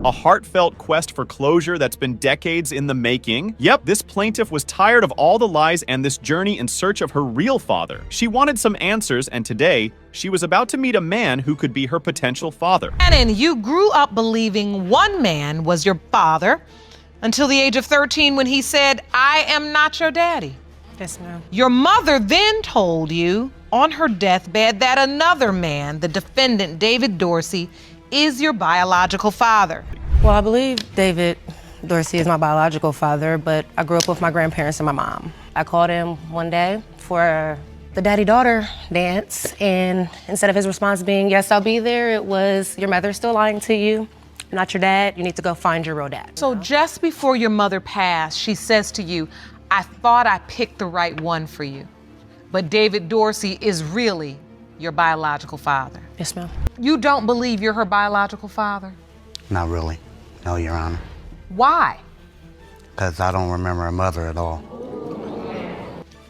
A heartfelt quest for closure that's been decades in the making. Yep, this plaintiff was tired of all the lies and this journey in search of her real father. She wanted some answers, and today, she was about to meet a man who could be her potential father. And you grew up believing one man was your father until the age of 13 when he said, "I am not your daddy." Yes, ma'am. Your mother then told you on her deathbed that another man, the defendant, David Dorsey, is your biological father. Well, I believe David Dorsey is my biological father, but I grew up with my grandparents and my mom. I called him one day for the daddy-daughter dance, and instead of his response being, "Yes, I'll be there," it was, "Your mother's still lying to you. I'm not your dad. You need to go find your real dad." So just before your mother passed, she says to you, "I thought I picked the right one for you, but David Dorsey is really your biological father." Yes, ma'am. You don't believe you're her biological father? Not really, no, Your Honor. Why? Because I don't remember her mother at all.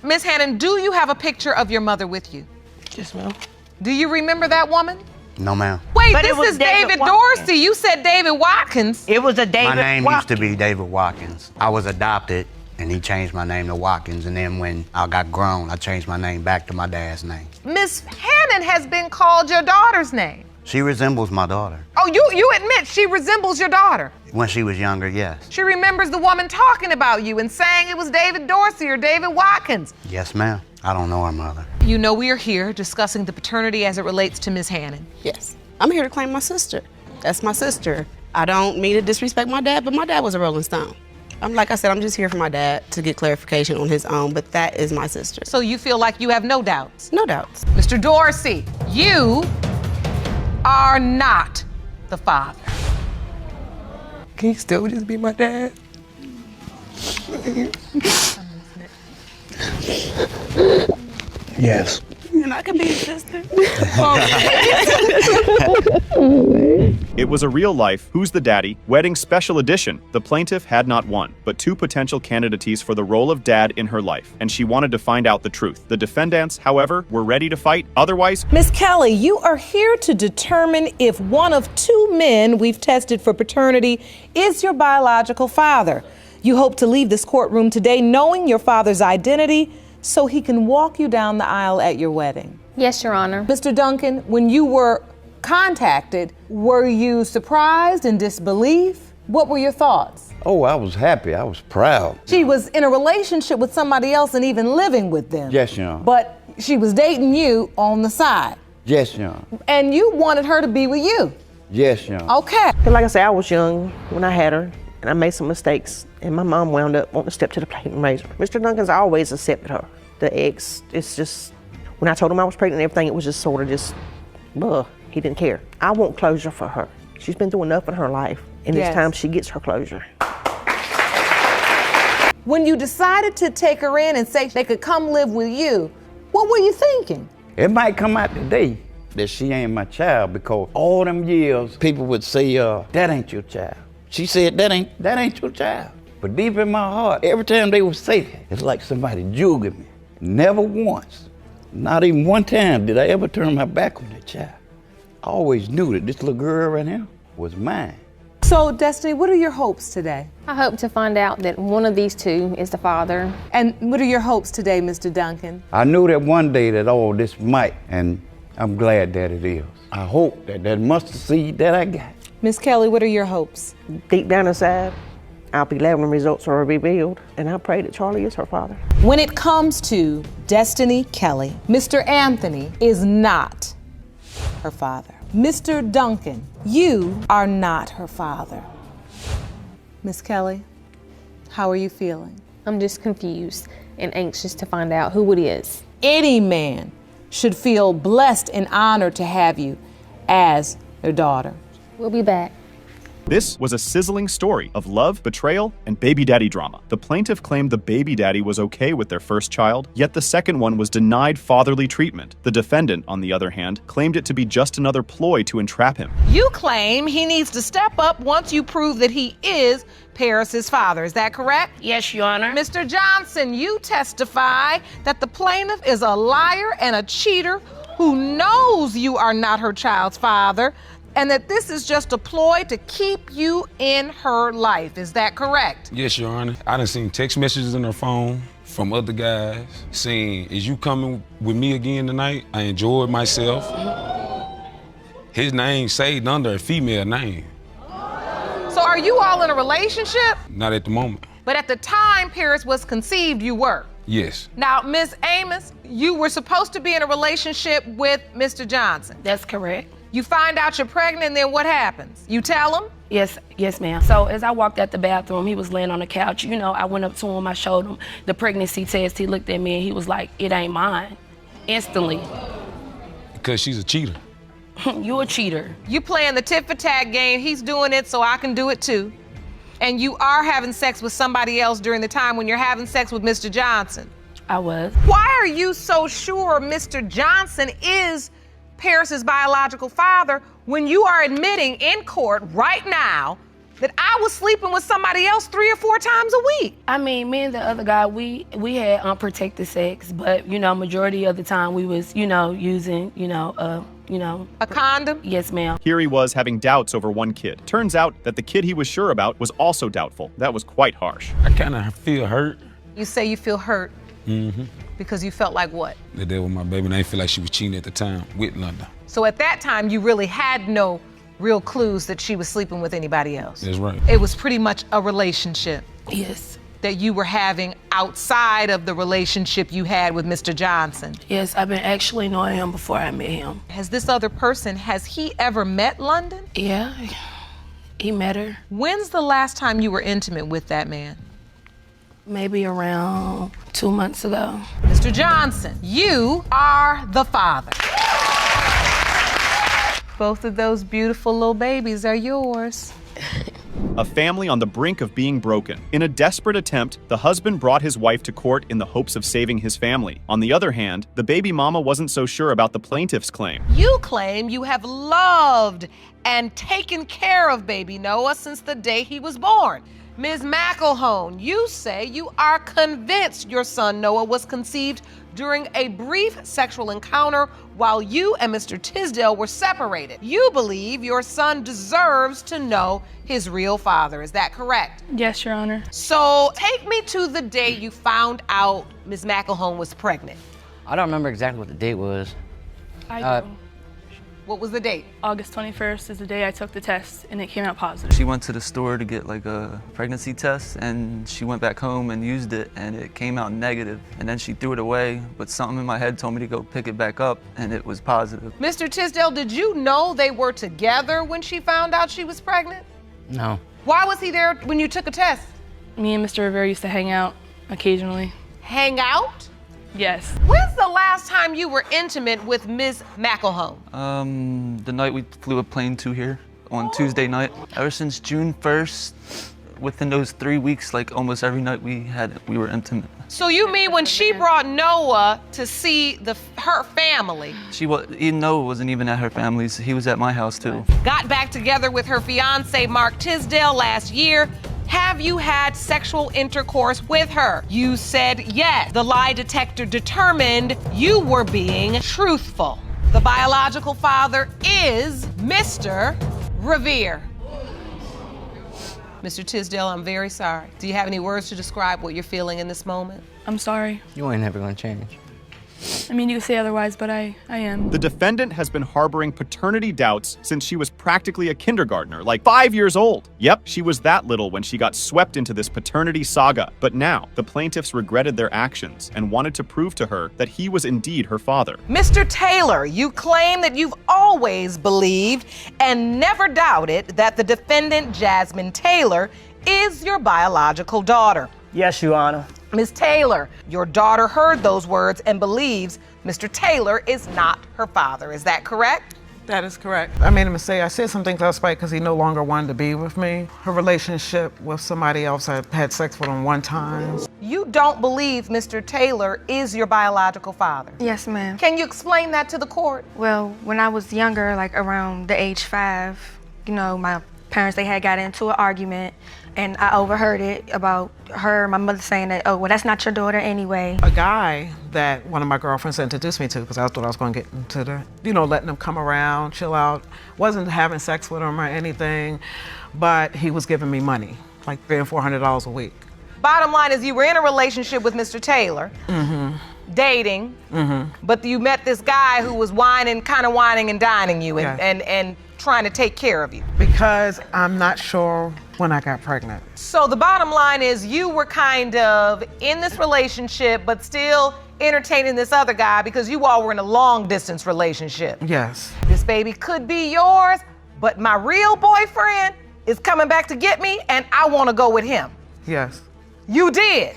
Ms. Hannon, do you have a picture of your mother with you? Yes, ma'am. Do you remember that woman? No, ma'am. Wait, But it this was is David David Watkins. Dorsey. You said David Watkins. It was a David My name used to Watkins. be David Watkins. I was adopted, and he changed my name to Watkins, and then when I got grown, I changed my name back to my dad's name. Miss Hannon has been called your daughter's name. She resembles my daughter. Oh, you admit she resembles your daughter. When she was younger, yes. She remembers the woman talking about you and saying it was David Dorsey or David Watkins. Yes, ma'am. I don't know her mother. You know we are here discussing the paternity as it relates to Miss Hannon. Yes. I'm here to claim my sister. That's my sister. I don't mean to disrespect my dad, but my dad was a Rolling Stone. Like I said, I'm just here for my dad to get clarification on his own, but that is my sister. So you feel like you have no doubts? No doubts. Mr. Dorsey, you are not the father. Can you still just be my dad? Yes. And I can be his sister. It was a real-life Who's the Daddy wedding special edition. The plaintiff had not one, but two potential candidates for the role of dad in her life, and she wanted to find out the truth. The defendants, however, were ready to fight. Otherwise, Miss Kelly, you are here to determine if one of two men we've tested for paternity is your biological father. You hope to leave this courtroom today knowing your father's identity so he can walk you down the aisle at your wedding. Yes, Your Honor. Mr. Duncan, when you were contacted, were you surprised and disbelief? What were your thoughts? Oh, I was happy. I was proud. She was in a relationship with somebody else and even living with them. Yes, Your Honor. But she was dating you on the side. Yes, Your Honor. And you wanted her to be with you. Yes, Your Honor. Okay. Like I said, I was young when I had her, and I made some mistakes, and my mom wound up wanting to step to the plate and raise her. Mr. Duncan's always accepted her. The ex, it's just, when I told him I was pregnant and everything, it was just sort of just, he didn't care. I want closure for her. She's been through enough in her life, and Yes. it's time she gets her closure. When you decided to take her in and say they could come live with you, what were you thinking? It might come out today that she ain't my child because all them years people would say, that ain't your child. She said, that ain't your child. But deep in my heart, every time they would say that, it's like somebody jugging me. Never once, not even one time did I ever turn my back on that child. I always knew that this little girl right here was mine. So, Destiny, what are your hopes today? I hope to find out that one of these two is the father. And what are your hopes today, Mr. Duncan? I knew that one day that all this might, and I'm glad that it is. I hope that mustard seed that I got. Miss Kelly, what are your hopes? Deep down inside, I'll be glad when results are revealed, and I pray that Charlie is her father. When it comes to Destiny Kelly, Mr. Anthony is not her father. Mr. Duncan, you are not her father. Miss Kelly, how are you feeling? I'm just confused and anxious to find out who it is. Any man should feel blessed and honored to have you as their daughter. We'll be back. this was a sizzling story of love, betrayal, and baby daddy drama. The plaintiff claimed the baby daddy was okay with their first child, yet the second one was denied fatherly treatment. The defendant, on the other hand, claimed it to be just another ploy to entrap him. You claim he needs to step up once you prove that he is Paris's father. Is that correct? Yes, Your Honor. Mr. Johnson, you testify that the plaintiff is a liar and a cheater who knows you are not her child's father. and that this is just a ploy to keep you in her life. Is that correct? Yes, Your Honor. I done seen text messages in her phone from other guys saying, is you coming with me again tonight? I enjoyed myself. His name saved under a female name. So are you all in a relationship? Not at the moment. But at the time Paris was conceived, you were. Yes. Now, Ms. Amos, you were supposed to be in a relationship with Mr. Johnson. That's correct. You find out you're pregnant, and then what happens? You tell him? Yes, ma'am. So as I walked out the bathroom, he was laying on the couch. You know, I went up to him, I showed him the pregnancy test. He looked at me and he was like, it ain't mine. Instantly. Because she's a cheater. You a cheater. You playing the tit for tat game. He's doing it, so I can do it too. And you are having sex with somebody else during the time when you're having sex with Mr. Johnson. I was. Why are you so sure Mr. Johnson is Paris's biological father when you are admitting in court right now that I was sleeping with somebody else 3 or 4 times a week? I mean, me and the other guy, we had unprotected sex, but you know, majority of the time we was, you know, using, a condom? Yes, ma'am. Here he was having doubts over one kid. Turns out that the kid he was sure about was also doubtful. That was quite harsh. I kind of feel hurt. You say you feel hurt because you felt like what? That was my baby, and I didn't feel like she was cheating at the time with London. So at that time, you really had no real clues that she was sleeping with anybody else. That's right. It was pretty much a relationship. Yes. That you were having outside of the relationship you had with Mr. Johnson. Yes, I've been actually knowing him before I met him. Has this other person, has he ever met London? Yeah, he met her. When's the last time you were intimate with that man? Maybe around 2 months ago. Mr. Johnson, you are the father. Both of those beautiful little babies are yours. A family on the brink of being broken. In a desperate attempt, the husband brought his wife to court in the hopes of saving his family. On the other hand, the baby mama wasn't so sure about the plaintiff's claim. You claim you have loved and taken care of baby Noah since the day he was born. Ms. McElhone, you say you are convinced your son Noah was conceived during a brief sexual encounter while you and Mr. Tisdale were separated. You believe your son deserves to know his real father. Is that correct? Yes, Your Honor. So take me to the day you found out Ms. McElhone was pregnant. I don't remember exactly what the date was. I do. What was the date? August 21st is the day I took the test and it came out positive. She went to the store to get like a pregnancy test and she went back home and used it and it came out negative. And then she threw it away, but something in my head told me to go pick it back up and it was positive. Mr. Tisdale, did you know they were together when she found out she was pregnant? No. Why was he there when you took a test? Me and Mr. Rivera used to hang out occasionally. Hang out? Yes. When's the last time you were intimate with Ms. McElhone? The night we flew a plane to here on Tuesday night. Ever since June 1st, within those 3 weeks, like almost every night we were intimate. So you mean when she brought Noah to see her family? Noah wasn't even at her family's, he was at my house too. Got back together with her fiance, Mark Tisdale, last year. Have you had sexual intercourse with her? You said yes. The lie detector determined you were being truthful. The biological father is Mr. Revere. Mr. Tisdale, I'm very sorry. Do you have any words to describe what you're feeling in this moment? I'm sorry. You ain't never gonna change. I mean, you could say otherwise, but I am. The defendant has been harboring paternity doubts since she was practically a kindergartner, like 5 years old. Yep, she was that little when she got swept into this paternity saga. But now, the plaintiffs regretted their actions and wanted to prove to her that he was indeed her father. Mr. Taylor, you claim that you've always believed and never doubted that the defendant, Jasmine Taylor, is your biological daughter. Yes, Your Honor. Ms. Taylor, your daughter heard those words and believes Mr. Taylor is not her father. Is that correct? That is correct. I made a mistake. I said some things out of spite because he no longer wanted to be with me. Her relationship with somebody else, I had sex with him one time. You don't believe Mr. Taylor is your biological father? Yes, ma'am. Can you explain that to the court? Well, when I was younger, like around the age 5, you know, my parents, they had got into an argument, and I overheard it about my mother saying that, oh, well, that's not your daughter anyway. A guy that one of my girlfriends introduced me to, because I thought I was going to get into letting him come around, chill out. Wasn't having sex with him or anything, but he was giving me money, like $300 and $400 a week. Bottom line is you were in a relationship with Mr. Taylor, dating, but you met this guy who was kind of whining and dining you and trying to take care of you. Because I'm not sure when I got pregnant. So the bottom line is you were kind of in this relationship, but still entertaining this other guy because you all were in a long distance relationship. Yes. This baby could be yours, but my real boyfriend is coming back to get me and I want to go with him. Yes. You did.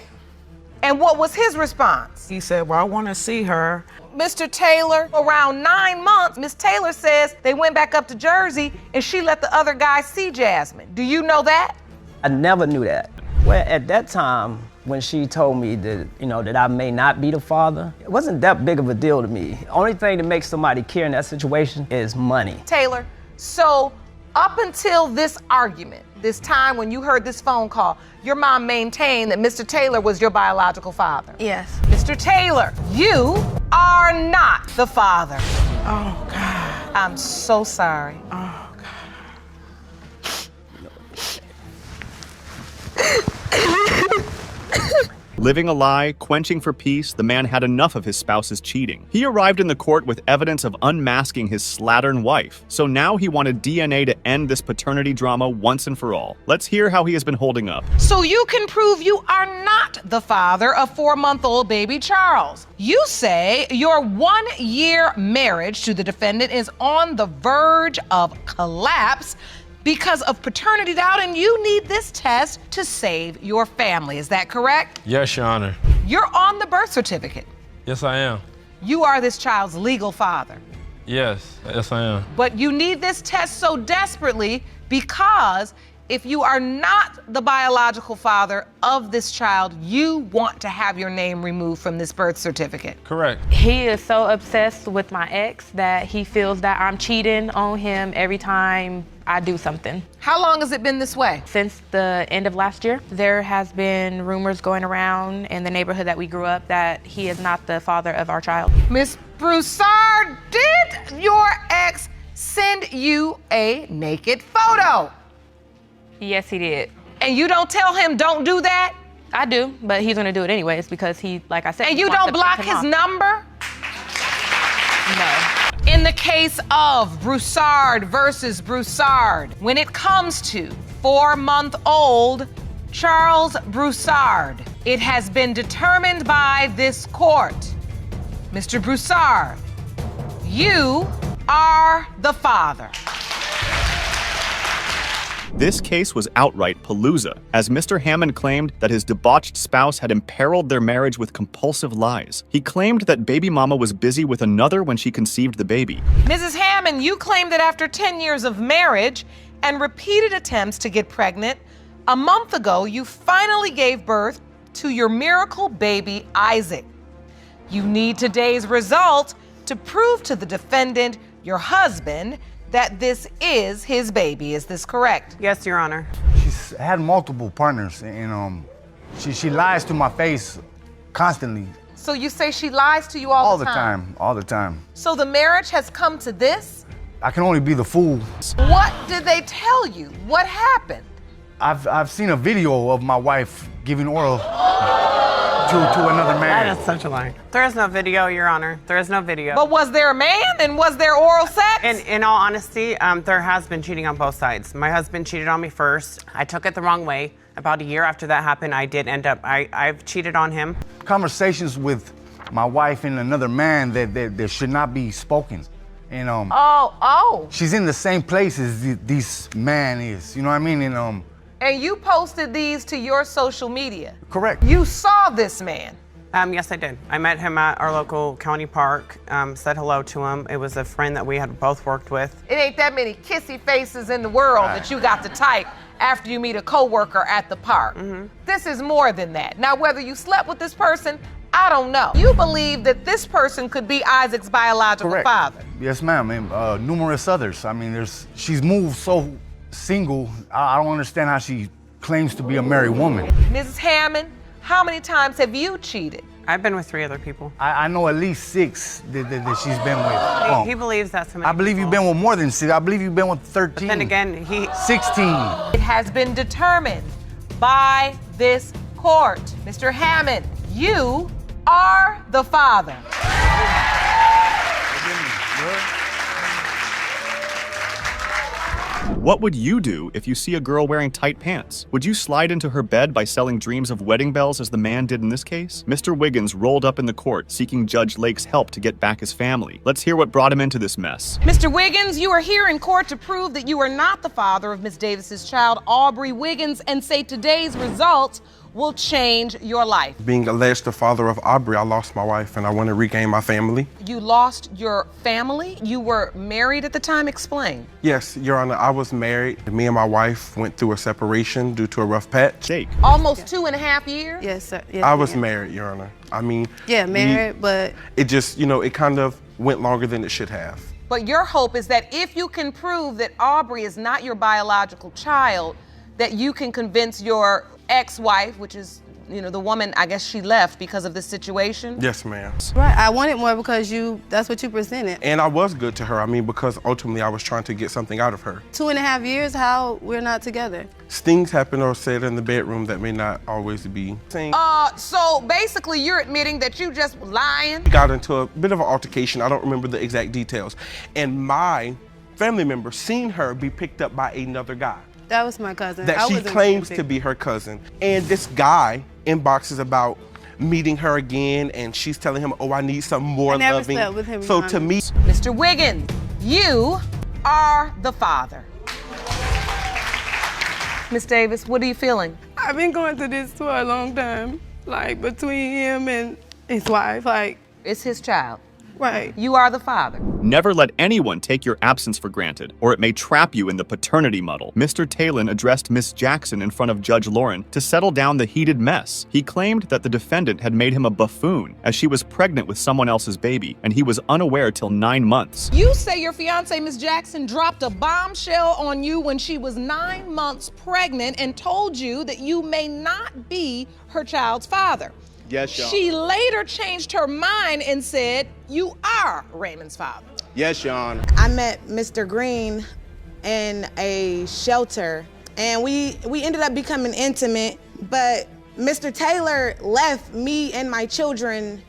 And what was his response? He said, well, I want to see her. Mr. Taylor, around 9 months, Miss Taylor says they went back up to Jersey and she let the other guy see Jasmine. Do you know that? I never knew that. Well, at that time, when she told me that, that I may not be the father, it wasn't that big of a deal to me. The only thing that makes somebody care in that situation is money. Taylor, so up until this argument, this time when you heard this phone call, your mom maintained that Mr. Taylor was your biological father. Yes. Mr. Taylor, you are not the father. Oh, God. I'm so sorry. Oh, Living a lie, quenching for peace, the man had enough of his spouse's cheating. He arrived in the court with evidence of unmasking his slattern wife. So now he wanted DNA to end this paternity drama once and for all. Let's hear how he has been holding up. So you can prove you are not the father of 4-month-old baby Charles. You say your 1-year marriage to the defendant is on the verge of collapse because of paternity doubt, and you need this test to save your family. Is that correct? Yes, Your Honor. You're on the birth certificate. Yes, I am. You are this child's legal father. Yes, I am. But you need this test so desperately because if you are not the biological father of this child, you want to have your name removed from this birth certificate. Correct. He is so obsessed with my ex that he feels that I'm cheating on him every time I do something. How long has it been this way? Since the end of last year. There has been rumors going around in the neighborhood that we grew up that he is not the father of our child. Miss Broussard, did your ex send you a naked photo? Yes, he did. And you don't tell him don't do that? I do, but he's gonna do it anyways because he, like I said, and you don't block his number? No. In the case of Broussard versus Broussard, when it comes to 4-month-old Charles Broussard, it has been determined by this court, Mr. Broussard, you are the father. This case was outright palooza, as Mr. Hammond claimed that his debauched spouse had imperiled their marriage with compulsive lies. He claimed that baby mama was busy with another when she conceived the baby. Mrs. Hammond, you claim that after 10 years of marriage and repeated attempts to get pregnant, a month ago you finally gave birth to your miracle baby, Isaac. You need today's result to prove to the defendant, your husband, that this is his baby. Is this correct? Yes, Your Honor. She's had multiple partners, and she lies to my face constantly. So you say she lies to you all the time? All the time. So the marriage has come to this? I can only be the fool. What did they tell you? What happened? I've seen a video of my wife giving oral to another man. That is such a lie. There is no video, Your Honor. There is no video. But was there a man and was there oral sex? In all honesty, there has been cheating on both sides. My husband cheated on me first. I took it the wrong way. About a year after that happened, I did end up, I've cheated on him. Conversations with my wife and another man that should not be spoken. And she's in the same place as this man is. You know what I mean? And you posted these to your social media? Correct. You saw this man? Yes, I did. I met him at our local county park, said hello to him. It was a friend that we had both worked with. It ain't that many kissy faces in the world that you got to type after you meet a coworker at the park. This is more than that. Now, whether you slept with this person, I don't know. You believe that this person could be Isaac's biological father? Yes, ma'am, and numerous others. I mean, she's moved so single. I don't understand how she claims to be a married woman. Mrs. Hammond, how many times have you cheated? I've been with 3 other people. I know at least 6 that she's been with. He believes that's so many I believe people. you've been with more than 6. I believe you've been with 13. But then again, 16. It has been determined by this court. Mr. Hammond, you are the father. What would you do if you see a girl wearing tight pants? Would you slide into her bed by selling dreams of wedding bells as the man did in this case? Mr. Wiggins rolled up in the court seeking Judge Lake's help to get back his family. Let's hear what brought him into this mess. Mr. Wiggins, you are here in court to prove that you are not the father of Miss Davis's child, Aubrey Wiggins, and say today's results will change your life. Being alleged the father of Aubrey, I lost my wife and I want to regain my family. You lost your family? You were married at the time? Explain. Yes, Your Honor, I was married. Me and my wife went through a separation due to a rough patch. Jake. Almost 2.5 years? Yes, sir. Yes, I was ma'am. married, Your Honor. I mean, Yeah, married, but it just, it kind of went longer than it should have. But your hope is that if you can prove that Aubrey is not your biological child, that you can convince your ex-wife, which is, the woman, I guess she left because of this situation? Yes, ma'am. right, I wanted more because that's what you presented. And I was good to her, because ultimately I was trying to get something out of her. 2.5 years, how we're not together. Things happen or said in the bedroom that may not always be seen. So basically you're admitting that you just lying? We got into a bit of an altercation. I don't remember the exact details. And my family member seen her be picked up by another guy. That was my cousin. That she claims to be her cousin. And this guy inboxes about meeting her again, and she's telling him, oh, I need some more I never loving. slept with him, So Your to Honor. me, Mr. Wiggins, you are the father. Miss Davis, what are you feeling? I've been going through this for a long time, between him and his wife, It's his child. Right. You are the father. Never let anyone take your absence for granted, or it may trap you in the paternity muddle. Mr. Talon addressed Miss Jackson in front of Judge Lauren to settle down the heated mess. He claimed that the defendant had made him a buffoon, as she was pregnant with someone else's baby, and he was unaware till 9 months. You say your fiance, Miss Jackson, dropped a bombshell on you when she was 9 months pregnant and told you that you may not be her child's father. Yes, Your Honor. She later changed her mind and said you are Raymond's father. Yes, Your Honor. I met Mr. Green in a shelter, and we ended up becoming intimate, but Mr. Taylor left me and my children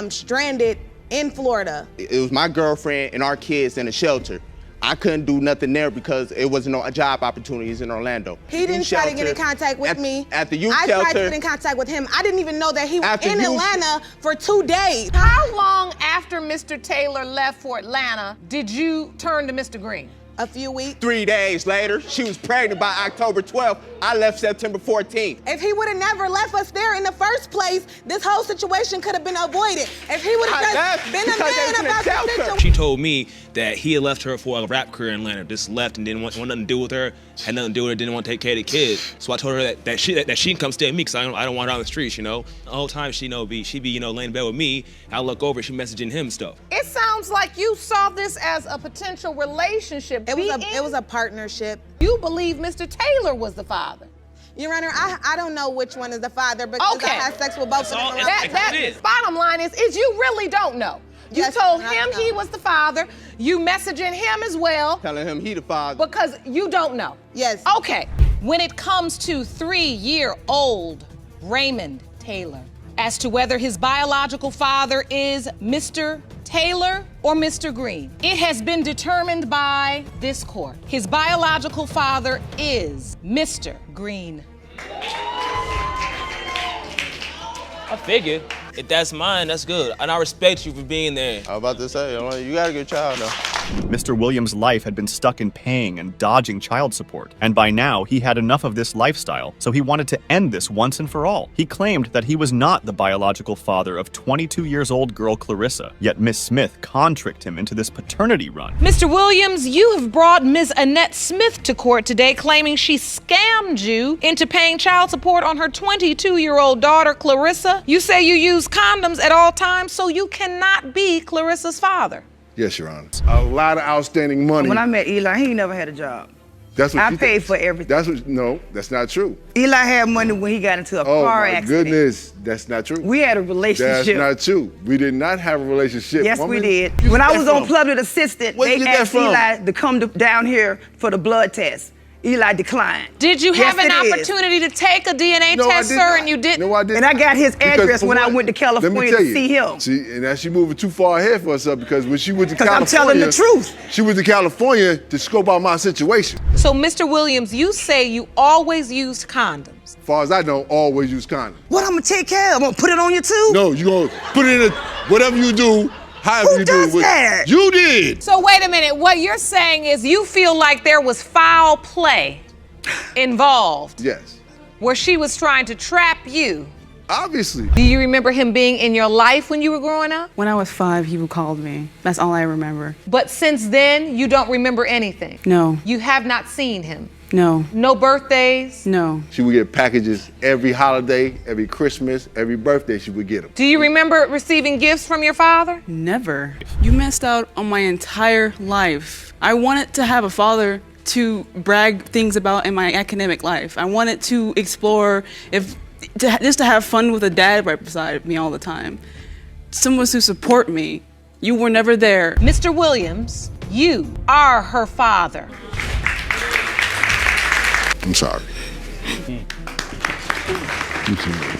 stranded in Florida. It was my girlfriend and our kids in a shelter. I couldn't do nothing there because it wasn't no job opportunities in Orlando. He didn't try to get in contact with me. At the youth I shelter. tried to get in contact with him. I didn't even know that he was After in you- Atlanta for 2 days. How long after Mr. Taylor left for Atlanta did you turn to Mr. Green? A few weeks. 3 days later, she was pregnant by October 12th. I left September 14th. If he would have never left us there in the first place, this whole situation could have been avoided. If he would have just been a man about the situation. She told me that he had left her for a rap career in Atlanta, just left and didn't want nothing to do with her, had nothing to do with her, didn't want to take care of the kids. So I told her that she can come stay with me because I don't want her on the streets, The whole time she be laying in bed with me. I look over, she messaging him stuff. It sounds like you saw this as a potential relationship. It was a partnership. You believe Mr. Taylor was the father. Your Honor, I don't know which one is the father because I had sex with both of them. That bottom line is you really don't know. You told him he was the father. You messaging him as well. Telling him he the father. Because you don't know. Yes. Okay. When it comes to 3-year-old Raymond Taylor, as to whether his biological father is Mr. Taylor or Mr. Green, it has been determined by this court. His biological father is Mr. Green. I figured if that's mine, that's good. And I respect you for being there. I was about to say, you got a good child now. Mr. Williams' life had been stuck in paying and dodging child support, and by now he had enough of this lifestyle, so he wanted to end this once and for all. He claimed that he was not the biological father of 22-years-old girl Clarissa, yet Miss Smith con-tricked him into this paternity run. Mr. Williams, you have brought Ms. Annette Smith to court today claiming she scammed you into paying child support on her 22-year-old daughter, Clarissa. You say you use condoms at all times, so you cannot be Clarissa's father. Yes, Your Honor. A lot of outstanding money. When I met Eli, he never had a job. That's what I she paid thinks. for everything. That's what. No, that's not true. Eli had money when he got into a Oh car my accident. goodness, that's not true. We had a relationship. That's not true. We did not have a relationship. Yes, woman. we did. You When get I that was on from? public assistant, Where you they get that asked from? Eli to come down here for the blood test. Eli declined. Did you have Yes, an it is. opportunity to take a DNA No, I test, did sir, not. and you didn't? No, I didn't. And I got his Because address for when I one, went to let me California tell to you, see him. See, and now she moving too far ahead for herself because when she went to 'Cause I'm California, telling the truth. She went to California to scope out my situation. So, Mr. Williams, you say you always used condoms. As far as I know, always use condoms. What I'm gonna take care of? I'm gonna put it on you too? No, you gonna put it in whatever you do, however Who you does do it. that? You did. So, wait a minute. What you're saying is you feel like there was foul play involved Yes. where she was trying to trap you. Obviously. Do you remember him being in your life when you were growing up? When I was 5, he would call me. That's all I remember. But since then, you don't remember anything? No. You have not seen him? No. No birthdays? No. She would get packages every holiday, every Christmas, every birthday she would get them. Do you remember receiving gifts from your father? Never. You missed out on my entire life. I wanted to have a father to brag things about in my academic life. I wanted to explore just to have fun with a dad right beside me all the time. Someone to support me. You were never there. Mr. Williams, you are her father. I'm sorry. I'm sorry.